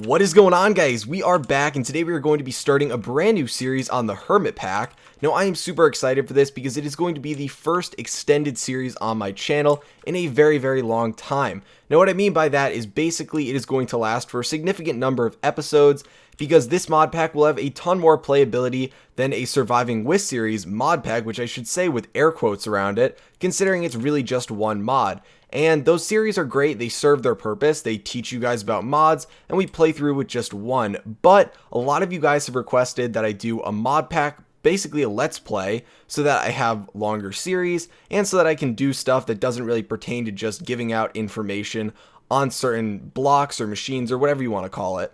What is going on, guys? We are back, and today we are going to be starting a brand new series on the HermitPack. Now, I am super excited for this because it is going to be the first extended series on my channel in a very long time. Now, what I mean by that is basically it is going to last for a significant number of episodes because this mod pack will have a ton more playability than a Surviving With series mod pack, which I should say with air quotes around it, considering it's really just one mod. And those series are great, they serve their purpose, they teach you guys about mods, and we play through with just one. But a lot of you guys have requested that I do a mod pack, basically a let's play, so that I have longer series, and so that I can do stuff that doesn't really pertain to just giving out information on certain blocks or machines or whatever you want to call it.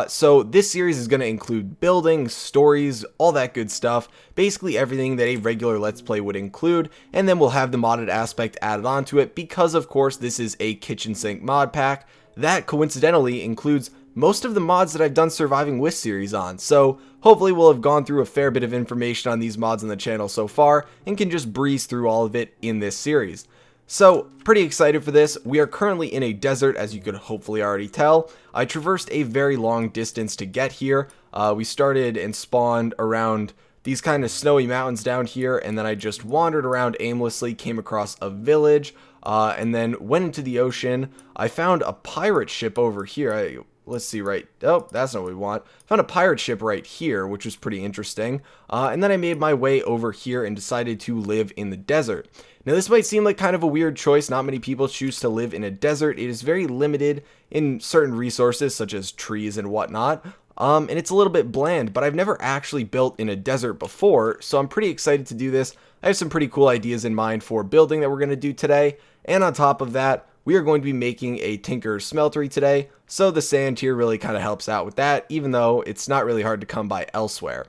So this series is going to include building, stories, all that good stuff, basically everything that a regular Let's Play would include, and then we'll have the modded aspect added onto it because, of course, this is a kitchen sink mod pack that coincidentally includes most of the mods that I've done Surviving With series on, so hopefully we'll have gone through a fair bit of information on these mods on the channel so far and can just breeze through all of it in this series. So, pretty excited for this. We are currently in a desert, as you could hopefully already tell. I traversed a very long distance to get here. We started and spawned around these kind of snowy mountains down here, and then I just wandered around aimlessly, came across a village, and then went into the ocean. I found a pirate ship over here. Let's see, right, oh, that's not what we want. Found a pirate ship right here, which was pretty interesting. And then I made my way over here and decided to live in the desert. Now, this might seem like kind of a weird choice. Not many people choose to live in a desert. It is very limited in certain resources, such as trees and whatnot. And it's a little bit bland, but I've never actually built in a desert before, so I'm pretty excited to do this. I have some pretty cool ideas in mind for building that we're going to do today. And on top of that, we are going to be making a Tinker's Smeltery today, so the sand here really kind of helps out with that, even though it's not really hard to come by elsewhere.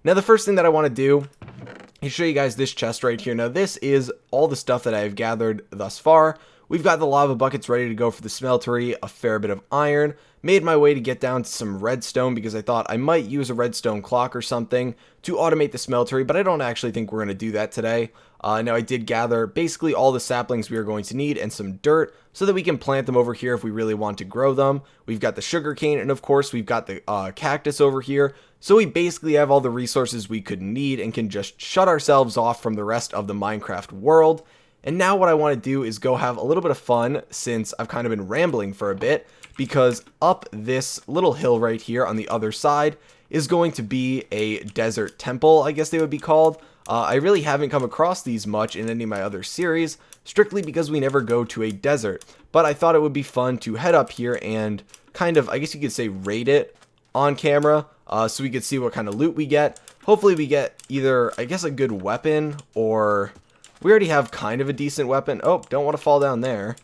Now, the first thing that I want to do is show you guys this chest right here. Now, this is all the stuff that I have gathered thus far. We've got the lava buckets ready to go for the smeltery, a fair bit of iron, made my way to get down to some redstone because I thought I might use a redstone clock or something to automate the smeltery, but I don't actually think we're going to do that today. Now, I did gather basically all the saplings we are going to need and some dirt so that we can plant them over here if we really want to grow them. We've got the sugarcane, and of course, we've got the cactus over here. So we basically have all the resources we could need and can just shut ourselves off from the rest of the Minecraft world. And now what I want to do is go have a little bit of fun, since I've kind of been rambling for a bit, because up this little hill right here on the other side is going to be a desert temple, I guess they would be called. I really haven't come across these much in any of my other series, strictly because we never go to a desert. But I thought it would be fun to head up here and kind of, I guess you could say, raid it on camera, so we could see what kind of loot we get. Hopefully we get either, I guess, a good weapon, or we already have kind of a decent weapon. Oh, don't want to fall down there.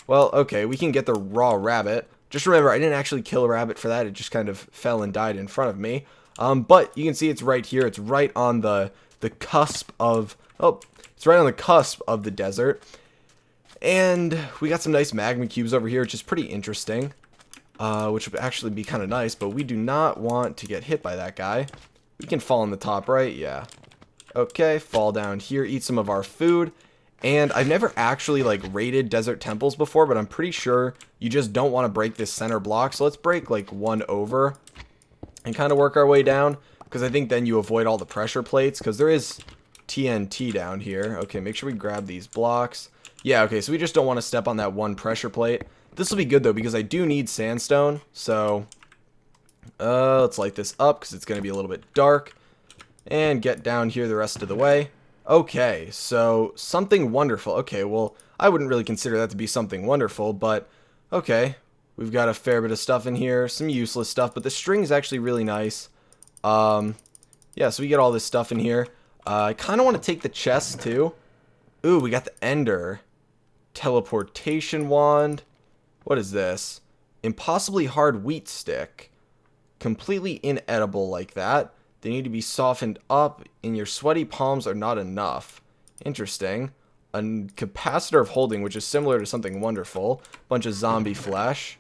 Well, okay, we can get the raw rabbit. Just remember, I didn't actually kill a rabbit for that. It just kind of fell and died in front of me. But you can see it's right here. It's right on the cusp of, it's right on the cusp of the desert. And we got some nice magma cubes over here, which is pretty interesting. Which would actually be kind of nice, but we do not want to get hit by that guy. We can fall on the top, right? Yeah. Okay, fall down here, eat some of our food. And I've never actually like raided desert temples before, but I'm pretty sure you just don't want to break this center block. So let's break like one over and kind of work our way down, because I think then you avoid all the pressure plates, because there is TNT down here. Okay, make sure we grab these blocks. Yeah, okay, so we just don't want to step on that one pressure plate. This will be good though, because I do need sandstone. So let's light this up because it's going to be a little bit dark, and get down here the rest of the way. Okay, so something wonderful. Okay, well, I wouldn't really consider that to be something wonderful, but okay. We've got a fair bit of stuff in here, some useless stuff, but the string is actually really nice. Yeah, so we get all this stuff in here. I kind of want to take the chest too. Ooh, we got the ender. Teleportation wand. What is this? Impossibly hard wheat stick. Completely inedible like that. They need to be softened up, and your sweaty palms are not enough. Interesting. A capacitor of holding, which is similar to something wonderful. Bunch of zombie flesh.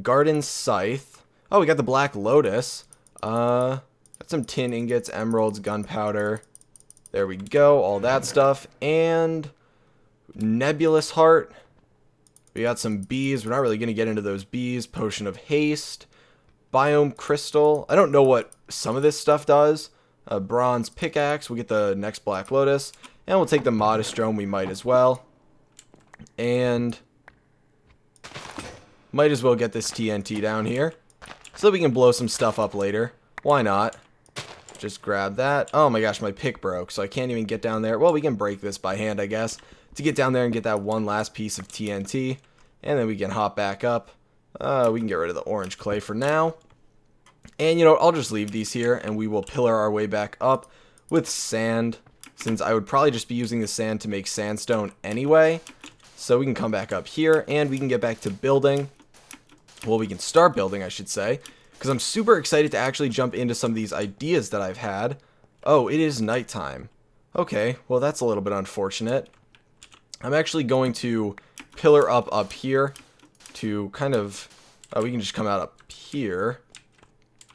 Garden scythe. Oh, we got the black lotus. Got some tin ingots, emeralds, gunpowder. There we go, all that stuff. And nebulous heart. We got some bees. We're not really going to get into those bees. Potion of haste. biome crystal. I don't know what some of this stuff does. A bronze pickaxe. We'll get the next Black Lotus. And we'll take the Modestone. We might as well. And might as well get this TNT down here so that we can blow some stuff up later. Why not? Just grab that. Oh my gosh, my pick broke, so I can't even get down there. Well, we can break this by hand, I guess, to get down there and get that one last piece of TNT. And then we can hop back up. We can get rid of the orange clay for now. And, you know, I'll just leave these here, and we will pillar our way back up with sand, since I would probably just be using the sand to make sandstone anyway. So we can come back up here, and we can get back to building. Well, we can start building, I should say, because I'm super excited to actually jump into some of these ideas that I've had. Oh, it is nighttime. Okay, well, that's a little bit unfortunate. I'm actually going to pillar up here to kind of... we can just come out up here.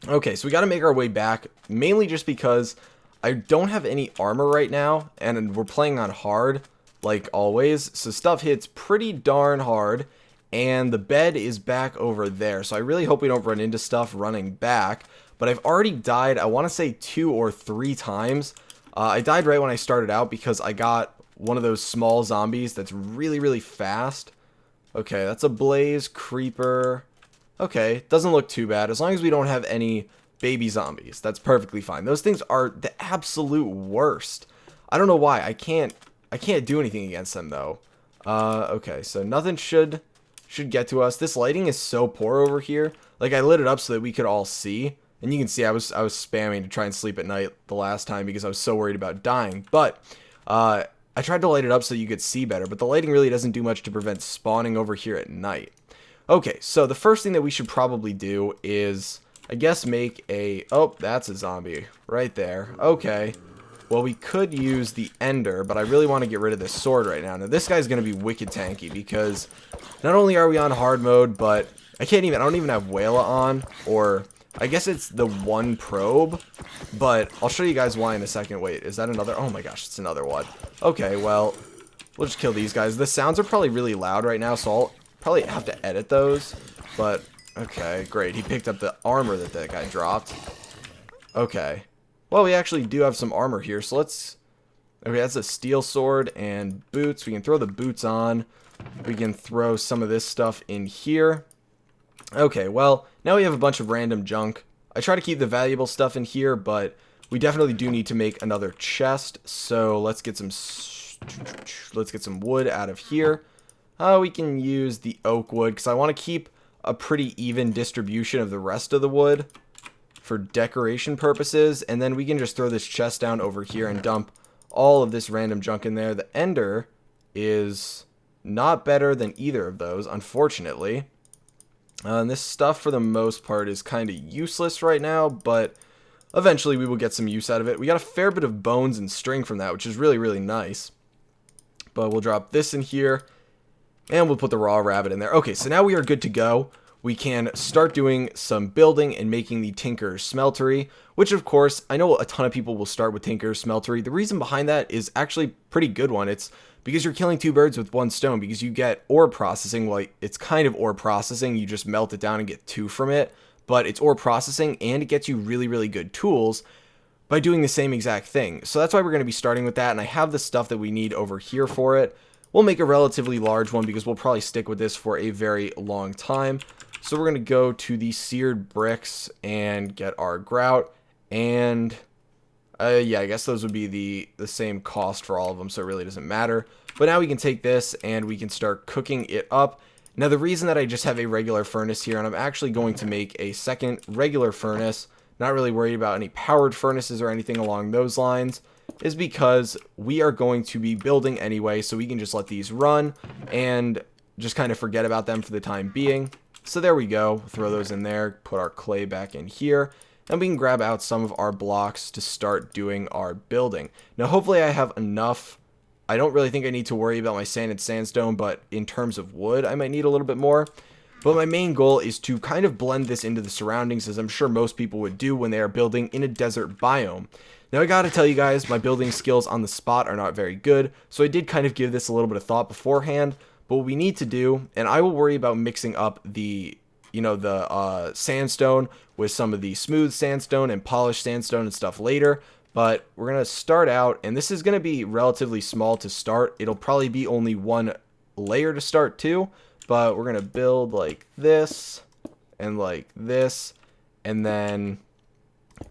Okay, so we got to make our way back, mainly just because I don't have any armor right now, and we're playing on hard, like always, so stuff hits pretty darn hard, and the bed is back over there, so I really hope we don't run into stuff running back, but I've already died, I want to say 2 or 3 times. I died right when I started out because I got one of those small zombies that's really, really fast. Okay, that's a blaze creeper. Okay, doesn't look too bad. As long as we don't have any baby zombies, that's perfectly fine. Those things are the absolute worst. I don't know why. I can't do anything against them though. Okay, so nothing should get to us. This lighting is so poor over here. Like, I lit it up so that we could all see. And you can see I was spamming to try and sleep at night the last time because I was so worried about dying. But I tried to light it up so you could see better, but the lighting really doesn't do much to prevent spawning over here at night. Okay, so the first thing that we should probably do is, I guess, make a... Oh, that's a zombie right there. Okay. Well, we could use the ender, but I really want to get rid of this sword right now. Now, this guy's going to be wicked tanky because not only are we on hard mode, but I don't even have Whala on, or I guess it's the one probe, but I'll show you guys why in a second. Wait, is that another? Oh my gosh, it's another one. Okay, well, we'll just kill these guys. The sounds are probably really loud right now, so I'll probably have to edit those, but okay, great. He picked up the armor that guy dropped. Okay. Well, we actually do have some armor here, so let's... Okay, that's a steel sword and boots. We can throw the boots on. We can throw some of this stuff in here. Okay, well, now we have a bunch of random junk. I try to keep the valuable stuff in here, but we definitely do need to make another chest, so let's get some wood out of here. We can use the oak wood, because I want to keep a pretty even distribution of the rest of the wood for decoration purposes, and then we can just throw this chest down over here and dump all of this random junk in there. The ender is not better than either of those, unfortunately. And this stuff, for the most part, is kind of useless right now, but eventually we will get some use out of it. We got a fair bit of bones and string from that, which is really, really nice. But we'll drop this in here, and we'll put the raw rabbit in there. Okay, so now we are good to go. We can start doing some building and making the Tinker's Smeltery, which, of course, I know a ton of people will start with Tinker's Smeltery. The reason behind that is actually a pretty good one. It's because you're killing 2 birds with 1 stone, because you get ore processing. Well, it's kind of ore processing. You just melt it down and get 2 from it, but it's ore processing, and it gets you really, really good tools by doing the same exact thing. So that's why we're going to be starting with that, and I have the stuff that we need over here for it. We'll make a relatively large one because we'll probably stick with this for a very long time. So we're going to go to the seared bricks and get our grout, and yeah, I guess those would be the same cost for all of them, so it really doesn't matter. But now we can take this and we can start cooking it up. Now, the reason that I just have a regular furnace here, and I'm actually going to make a second regular furnace, not really worried about any powered furnaces or anything along those lines, is because we are going to be building anyway, so we can just let these run and just kind of forget about them for the time being. So there we go, throw those in there, put our clay back in here, and we can grab out some of our blocks to start doing our building. Now, hopefully I have enough. I don't really think I need to worry about my sand and sandstone, but in terms of wood, I might need a little bit more. But my main goal is to kind of blend this into the surroundings, as I'm sure most people would do when they are building in a desert biome. Now, I gotta tell you guys, my building skills on the spot are not very good, so I did kind of give this a little bit of thought beforehand. But what we need to do, and I will worry about mixing up the you know, the sandstone with some of the smooth sandstone and polished sandstone and stuff later. But we're going to start out, and this is going to be relatively small to start. It'll probably be only one layer to start too, but we're going to build like this and like this, and then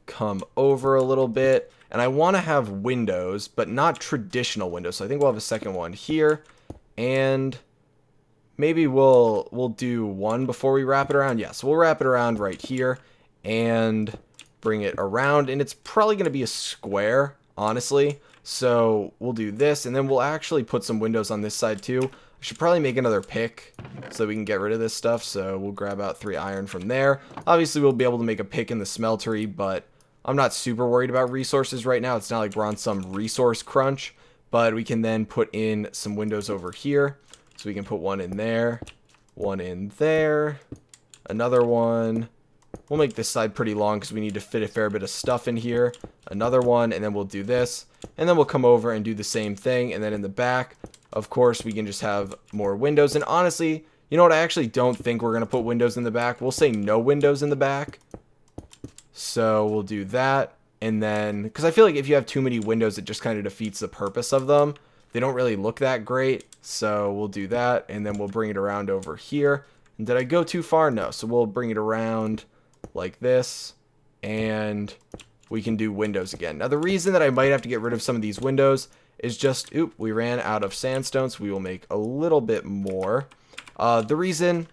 come over a little bit. And I want to have windows, but not traditional windows. So I think we'll have a second one here, and maybe we'll do one before we wrap it around. Yeah, so we'll wrap it around right here and bring it around, and it's probably going to be a square, honestly. So we'll do this, and then we'll actually put some windows on this side too. I should probably make another pick so we can get rid of this stuff. So we'll grab out 3 iron from there. Obviously, we'll be able to make a pick in the smeltery, but I'm not super worried about resources right now. It's not like we're on some resource crunch, but we can then put in some windows over here. So we can put one in there, one in there, another one. We'll make this side pretty long because we need to fit a fair bit of stuff in here. Another one, and then we'll do this. And then we'll come over and do the same thing. And then in the back, of course, we can just have more windows. And honestly, you know what? I actually don't think we're going to put windows in the back. We'll say no windows in the back. So we'll do that. And then, because I feel like if you have too many windows, it just kind of defeats the purpose of them. They don't really look that great. So we'll do that. And then we'll bring it around over here. And did I go too far? No. So we'll bring it around like this, and we can do windows again. Now the reason that I might have to get rid of some of these windows is just, we ran out of sandstone, so we will make a little bit more. The reason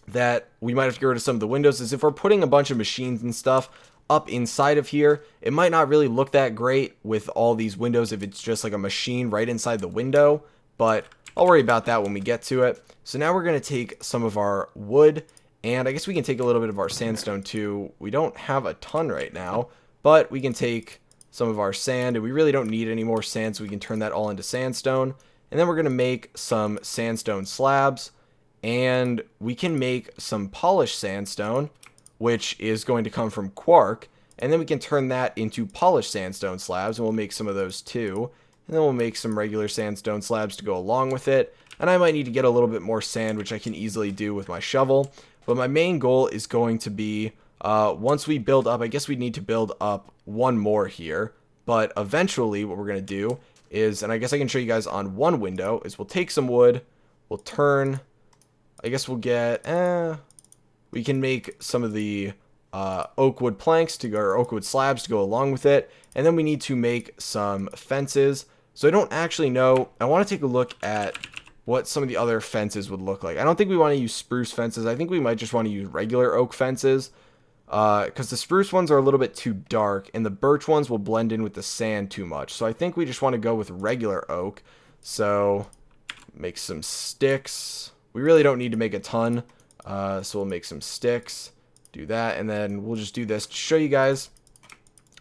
that we might have to get rid of some of the windows is if we're putting a bunch of machines and stuff up inside of here, it might not really look that great with all these windows if it's just like a machine right inside the window, but I'll worry about that when we get to it. So now we're going to take some of our wood, and I guess we can take a little bit of our sandstone too. We don't have a ton right now, but we can take some of our sand, and we really don't need any more sand, so we can turn that all into sandstone. And then we're going to make some sandstone slabs, and we can make some polished sandstone, which is going to come from quark, and then we can turn that into polished sandstone slabs, and we'll make some of those too. And then we'll make some regular sandstone slabs to go along with it. And I might need to get a little bit more sand, which I can easily do with my shovel. But my main goal is going to be, once we build up, I guess we need to build up one more here. But eventually what we're going to do is, and I guess I can show you guys on one window, is we'll take some wood, we'll turn, I guess we'll get, we can make some of the oak wood planks to go, or oak wood slabs to go along with it. And then we need to make some fences. So I don't actually know, I want to take a look at what some of the other fences would look like. I don't think we want to use spruce fences. I think we might just want to use regular oak fences, because the spruce ones are a little bit too dark, and the birch ones will blend in with the sand too much. So I think we just want to go with regular oak. So make some sticks. We really don't need to make a ton, so we'll make some sticks, do that, and then we'll just do this to show you guys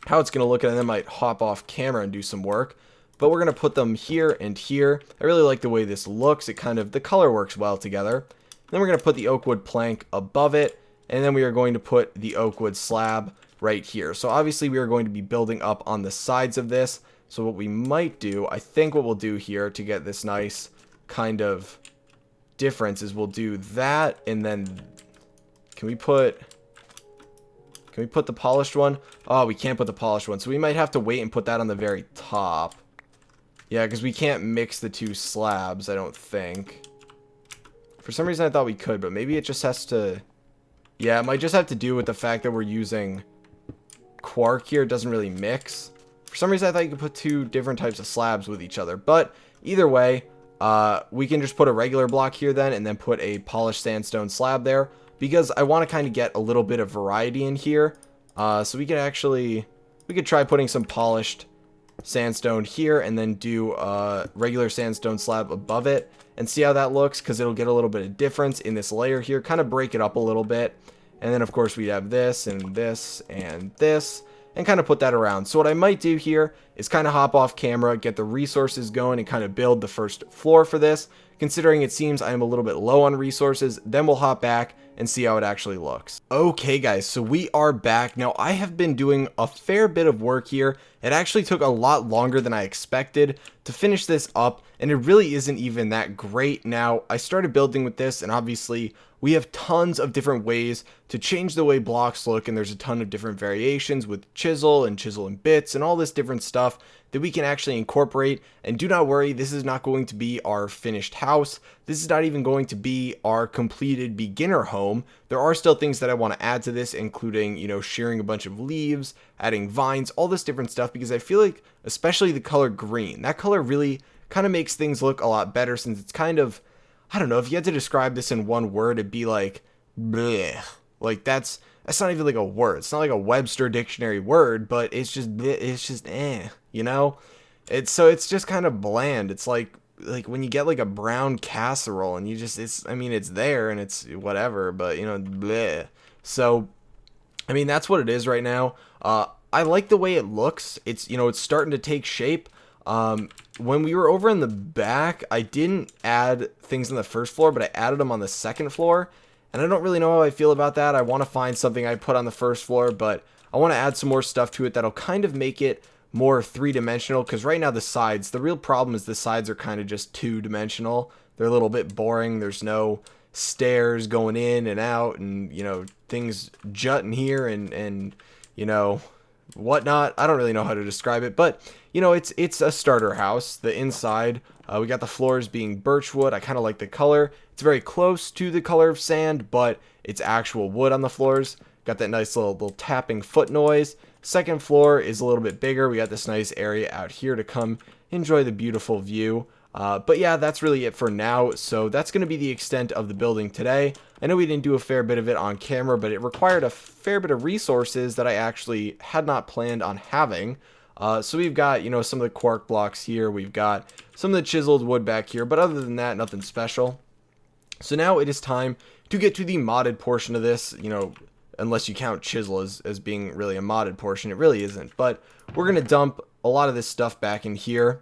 how it's going to look, and then I might hop off camera and do some work. But we're going to put them here and here. I really like the way this looks. It kind of, the color works well together. Then we're going to put the oak wood plank above it. And then we are going to put the oak wood slab right here. So obviously we are going to be building up on the sides of this. So what we might do, I think what we'll do here to get this nice kind of difference is we'll do that. And then can we put the polished one? Oh, we can't put the polished one. So we might have to wait and put that on the very top. Yeah, because we can't mix the two slabs, I don't think. For some reason I thought we could, but maybe it just has to... Yeah, it might just have to do with the fact that we're using quark here. It doesn't really mix. For some reason I thought you could put two different types of slabs with each other. But either way, we can just put a regular block here then, and then put a polished sandstone slab there. Because I want to kind of get a little bit of variety in here. So we could try putting some polished sandstone here, and then do a regular sandstone slab above it, and see how that looks, because it'll get a little bit of difference in this layer here, kind of break it up a little bit. And then of course we have this and this and this, and kind of put that around. So what I might do here is kind of hop off camera, get the resources going, and kind of build the first floor for this, considering it seems I am a little bit low on resources. Then we'll hop back and see how it actually looks. Okay guys, so we are back. Now I have been doing a fair bit of work here. It actually took a lot longer than I expected to finish this up, and it really isn't even that great. Now I started building with this, and obviously we have tons of different ways to change the way blocks look, and there's a ton of different variations with chisel and bits and all this different stuff that we can actually incorporate. And do not worry, this is not going to be our finished house. This is not even going to be our completed beginner home. There are still things that I want to add to this, including, you know, shearing a bunch of leaves, adding vines, all this different stuff, because I feel like, especially the color green, that color really kind of makes things look a lot better, since it's kind of, I don't know, if you had to describe this in one word, it'd be like, bleh. Like that's not even like a word. It's not like a Webster dictionary word, but it's just you know? It's just kind of bland. It's like when you get like a brown casserole and you just, it's there and it's whatever, but you know, bleh. So, I mean, that's what it is right now. I like the way it looks. It's, you know, it's starting to take shape. When we were over in the back, I didn't add things on the first floor, but I added them on the second floor. And I don't really know how I feel about that. I want to find something I put on the first floor, but I want to add some more stuff to it that'll kind of make it more three-dimensional, because right now the real problem is the sides are kind of just two-dimensional. They're a little bit boring. There's no stairs going in and out, and, you know, things jutting here and you know, whatnot. I don't really know how to describe it, but you know, it's a starter house. The inside, we got the floors being birchwood. I kind of like the color. It's very close to the color of sand, but it's actual wood on the floors. Got that nice little tapping foot noise. Second floor is a little bit bigger. We got this nice area out here to come enjoy the beautiful view. But yeah, that's really it for now. So that's going to be the extent of the building today. I know we didn't do a fair bit of it on camera, but it required a fair bit of resources that I actually had not planned on having. So we've got, you know, some of the quark blocks here. We've got some of the chiseled wood back here, but other than that, nothing special. So now it is time to get to the modded portion of this, you know, unless you count chisel as being really a modded portion. It really isn't, but we're going to dump a lot of this stuff back in here.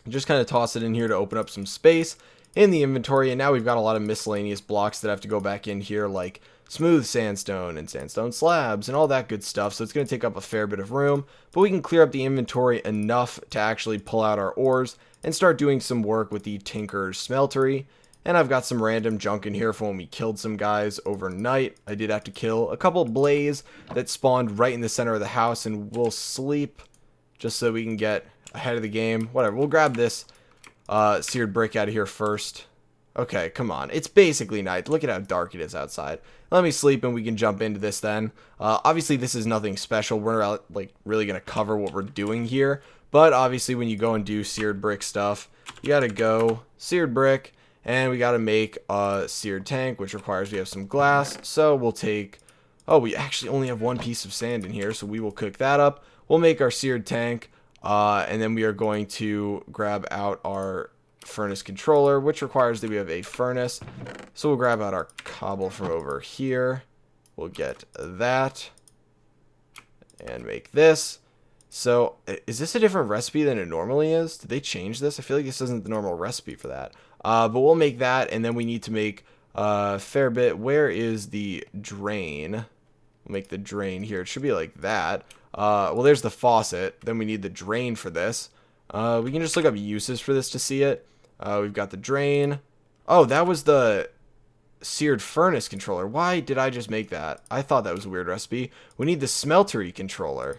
Just kind of toss it in here to open up some space in the inventory. And now we've got a lot of miscellaneous blocks that have to go back in here, like smooth sandstone and sandstone slabs and all that good stuff. So it's going to take up a fair bit of room, but we can clear up the inventory enough to actually pull out our ores and start doing some work with the tinker's smeltery. And I've got some random junk in here from when we killed some guys overnight. I did have to kill a couple blaze that spawned right in the center of the house, and we'll sleep just so we can get ahead of the game. Whatever, we'll grab this seared brick out of here first. Okay, come on. It's basically night. Look at how dark it is outside. Let me sleep and we can jump into this then. Obviously, this is nothing special. We're not like really going to cover what we're doing here. But obviously, when you go and do seared brick stuff, you got to go seared brick. And we got to make a seared tank, which requires we have some glass. So we'll take... Oh, we actually only have one piece of sand in here, so we will cook that up. We'll make our seared tank. And then we are going to grab out our furnace controller, which requires that we have a furnace. So we'll grab out our cobble from over here. We'll get that. And make this. So, is this a different recipe than it normally is? Did they change this? I feel like this isn't the normal recipe for that. But we'll make that, and then we need to make a fair bit. Where is the drain? We'll make the drain here. It should be like that. Well, there's the faucet. Then we need the drain for this. We can just look up uses for this to see it. We've got the drain. Oh, that was the seared furnace controller. Why did I just make that? I thought that was a weird recipe. We need the smeltery controller,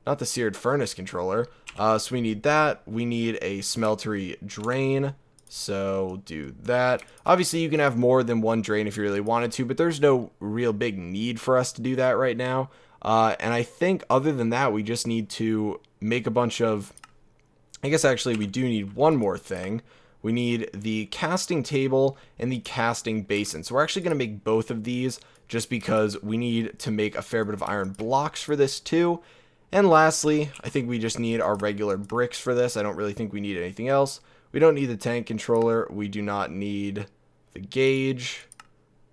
not the seared furnace controller. So we need that. We need a smeltery drain. So we'll do that. Obviously, you can have more than one drain if you really wanted to, but there's no real big need for us to do that right now. And I think other than that, we just need to make a bunch of... I guess actually we do need one more thing. We need the casting table and the casting basin. So we're actually going to make both of these just because we need to make a fair bit of iron blocks for this too. And lastly, I think we just need our regular bricks for this. I don't really think we need anything else. We don't need the tank controller. We do not need the gauge.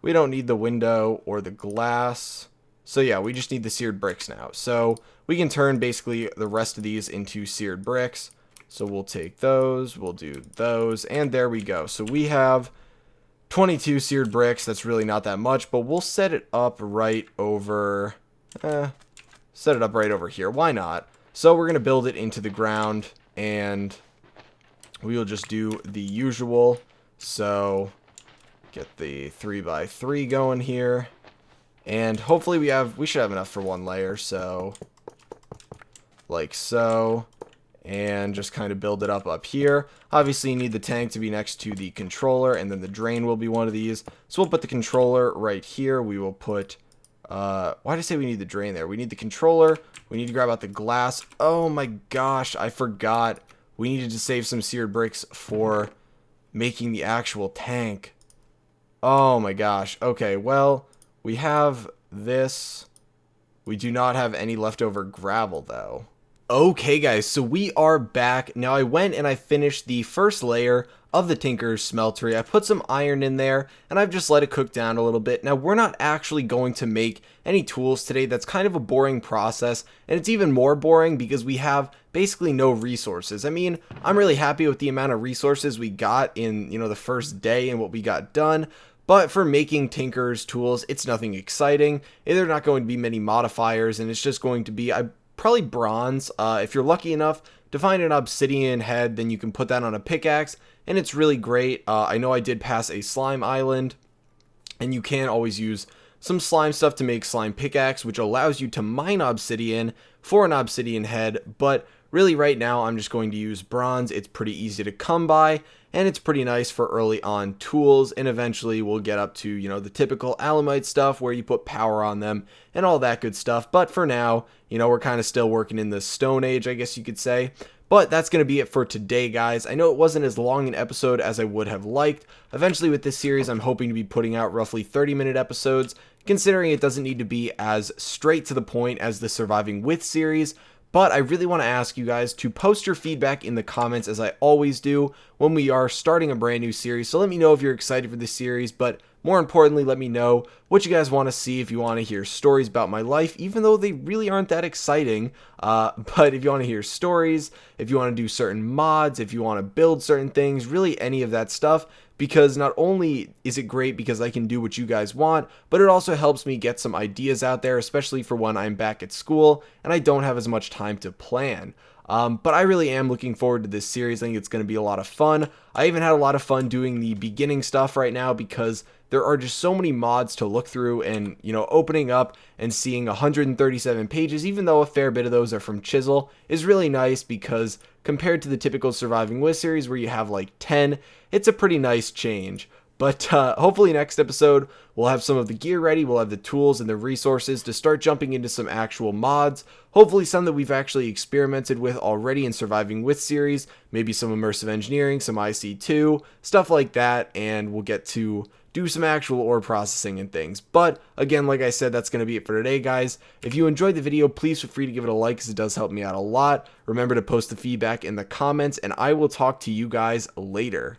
We don't need the window or the glass. So yeah, we just need the seared bricks now. So we can turn basically the rest of these into seared bricks. So we'll take those, we'll do those, and there we go. So we have 22 seared bricks. That's really not that much, but we'll set it up right over, set it up right over here. Why not? So we're going to build it into the ground, and we will just do the usual. So get the 3x3 going here, and hopefully we should have enough for one layer. So like so, and just kind of build it up here. Obviously you need the tank to be next to the controller, and then the drain will be one of these. So we'll put the controller right here. We will put why did I say we need the drain there? We need the controller. We need to grab out the glass. Oh my gosh, I forgot. We needed to save some seared bricks for making the actual tank. Oh my gosh. Okay, well, we have this. We do not have any leftover gravel though. Okay guys, so we are back. Now I went and I finished the first layer of the Tinker's smeltery. I put some iron in there and I've just let it cook down a little bit. Now we're not actually going to make any tools today. That's kind of a boring process, and it's even more boring because we have basically no resources. I mean, I'm really happy with the amount of resources we got in, the first day and what we got done. But for making Tinker's tools, it's nothing exciting. They're not going to be many modifiers, and it's just going to be probably bronze. If you're lucky enough to find an obsidian head, then you can put that on a pickaxe, and it's really great. I know I did pass a slime island, and you can always use some slime stuff to make slime pickaxe, which allows you to mine obsidian for an obsidian head. But really right now I'm just going to use bronze. It's pretty easy to come by, and it's pretty nice for early on tools, and eventually we'll get up to, the typical alamite stuff where you put power on them and all that good stuff. But for now, we're kind of still working in the Stone Age, I guess you could say. But that's going to be it for today, guys. I know it wasn't as long an episode as I would have liked. Eventually with this series, I'm hoping to be putting out roughly 30-minute episodes, considering it doesn't need to be as straight to the point as the Surviving With series. But I really want to ask you guys to post your feedback in the comments, as I always do when we are starting a brand new series. So let me know if you're excited for this series, but more importantly, let me know what you guys want to see. If you want to hear stories about my life, even though they really aren't that exciting, but if you want to hear stories, if you want to do certain mods, if you want to build certain things, really any of that stuff, because not only is it great because I can do what you guys want, but it also helps me get some ideas out there, especially for when I'm back at school and I don't have as much time to plan. But I really am looking forward to this series. I think it's going to be a lot of fun. I even had a lot of fun doing the beginning stuff right now because there are just so many mods to look through, and opening up and seeing 137 pages, even though a fair bit of those are from Chisel, is really nice because compared to the typical Surviving With series where you have like 10, it's a pretty nice change. But hopefully next episode, we'll have some of the gear ready, we'll have the tools and the resources to start jumping into some actual mods. Hopefully some that we've actually experimented with already in Surviving With series, maybe some immersive engineering, some IC2, stuff like that, and we'll get to do some actual ore processing and things. But again, like I said, that's going to be it for today, guys. If you enjoyed the video, please feel free to give it a like, because it does help me out a lot. Remember to post the feedback in the comments, and I will talk to you guys later.